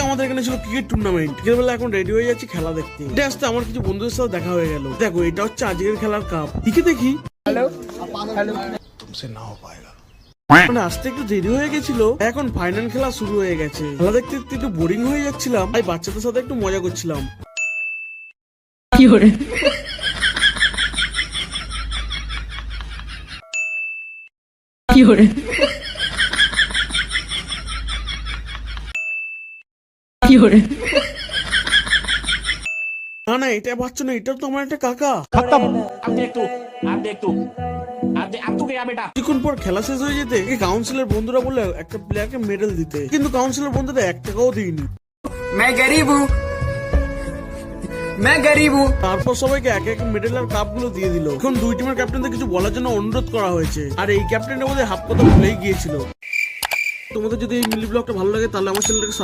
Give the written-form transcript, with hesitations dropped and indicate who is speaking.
Speaker 1: আমাদের এখানে ছিল ক্রিকেট টুর্নামেন্ট। বিকেল বেলা এখন রেডি হয়ে যাচ্ছি খেলা দেখতে। এটা আসতে আমার কিছু বন্ধুদের সাথে দেখা হয়ে গেল। দেখো এটা হচ্ছে আজকের খেলার কাপ। দিকে দেখি তুমসে না হো পায়েগা। মানে আসতে একটু দেরি হয়ে গেছিল, এখন ফাইনাল খেলা শুরু হয়ে গেছে। খেলা দেখতে দেখতে একটু বোরিং হয়ে যাচ্ছিলাম, তাই বাচ্চাদের সাথে একটু মজা করছিলাম। কি করে কি করে কি করে না না, এটা বাচ্চা না, এটা তো আমার একটা কাকা। কিছুক্ষণ পর খেলা শেষ হয়ে যেতে কাউন্সিলের বন্ধুরা বলে একটা প্লেয়ারকে মেডেল দিতে, কিন্তু কাউন্সিলের বন্ধুরা 1 টাকাও দিইনি। তারপর সবাইকে এক এক মেডেল আর কাপ গুলো দিয়ে দিল। এখন দুই টিমের ক্যাপ্টেনদের কিছু বলার জন্য অনুরোধ করা হয়েছে, আর এই ক্যাপ্টেনটা বোধহয় হাফ কথা ভুলেই গিয়েছিল। তোমাদের যদি এই মিলি ব্লগটা ভালো লাগে তাহলে আমার চ্যানেলটাকে